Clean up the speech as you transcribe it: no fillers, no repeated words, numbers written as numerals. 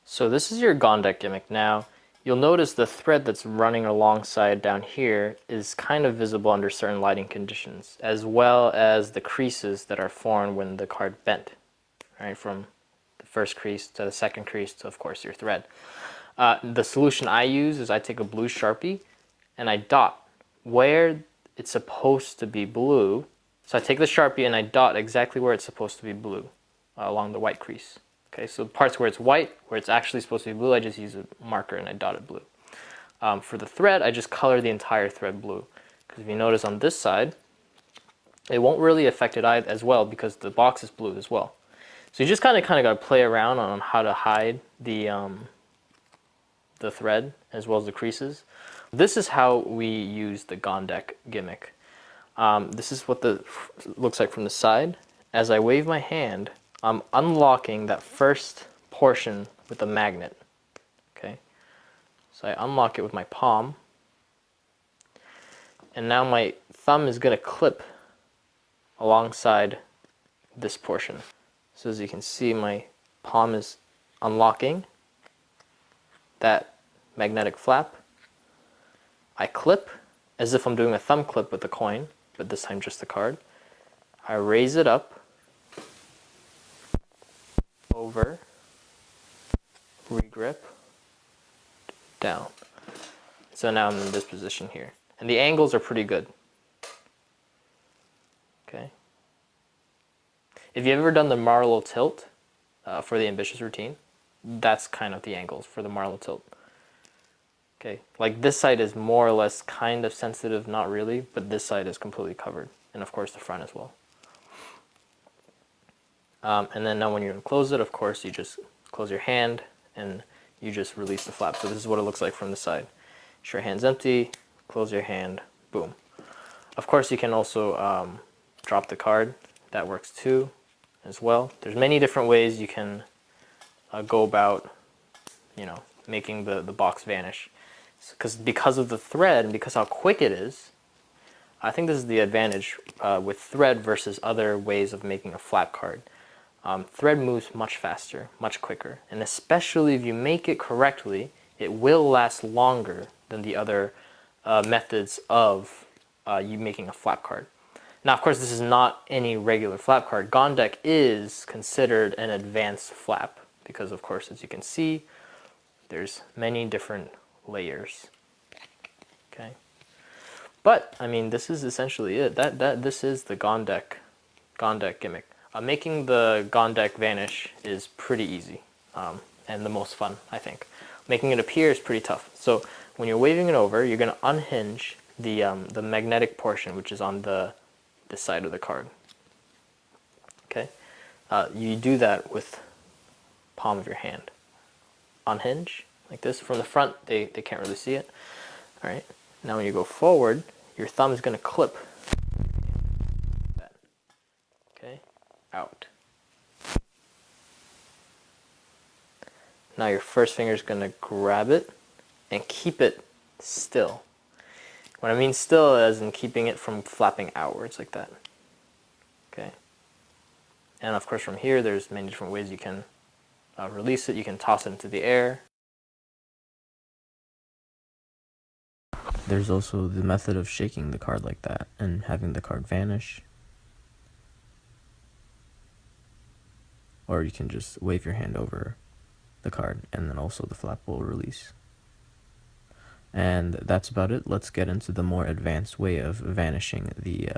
So this is your Gondek gimmick. Now, you'll notice the thread that's running alongside down here is kind of visible under certain lighting conditions, as well as the creases that are formed when the card bent, right, from the first crease to the second crease to, of course, your thread. The solution I use is I take a blue Sharpie and I dot where it's supposed to be blue. So I take the Sharpie and I dot exactly where it's supposed to be blue along the white crease. Okay, so parts where it's white, where it's actually supposed to be blue, I just use a marker and I dot it blue. For the thread, I just color the entire thread blue. Because if you notice on this side, it won't really affect it as well because the box is blue as well. So you just kind of got to play around on how to hide the thread as well as the creases. This is how we use the Gondek gimmick. This is what looks like from the side. As I wave my hand, I'm unlocking that first portion with a magnet. Okay, so I unlock it with my palm, and now my thumb is going to clip alongside this portion. So as you can see, my palm is unlocking that magnetic flap. I clip as if I'm doing a thumb clip with the coin, but this time just the card. I raise it up, over, regrip, down. So now I'm in this position here. And the angles are pretty good. Okay. If you've ever done the Marlowe tilt for the ambitious routine, that's kind of the angles for the Marlowe tilt. Okay, like this side is more or less kind of sensitive, not really, but this side is completely covered. And of course the front as well. And then now when you close it, of course, you just close your hand and you just release the flap. So this is what it looks like from the side. Your hand's empty, close your hand, boom. Of course, you can also drop the card. That works too, as well. There's many different ways you can go about, making the box vanish. Because of the thread and because how quick it is, I think this is the advantage with thread versus other ways of making a flap card. Thread moves much faster, much quicker, and especially if you make it correctly, it will last longer than the other methods of you making a flap card. Now, of course, this is not any regular flap card. Gondek is considered an advanced flap because, of course, as you can see, there's many different layers. Okay, but I mean, this is essentially it. This is the Gondek gimmick. Making the Gondek vanish is pretty easy and the most fun, I think. Making it appear is pretty tough. So when you're waving it over, you're going to unhinge the magnetic portion, which is on this side of the card. Okay, you do that with palm of your hand. Unhinge like this from the front. They can't really see it. All right. Now when you go forward, your thumb is going to clip. Okay. Out. Now your first finger is going to grab it and keep it still. What I mean still as in keeping it from flapping outwards like that. Okay. And of course from here there's many different ways you can release it. You can toss it into the air. There's also the method of shaking the card like that and having the card vanish. Or you can just wave your hand over the card and then also the flap will release. And that's about it. Let's get into the more advanced way of vanishing the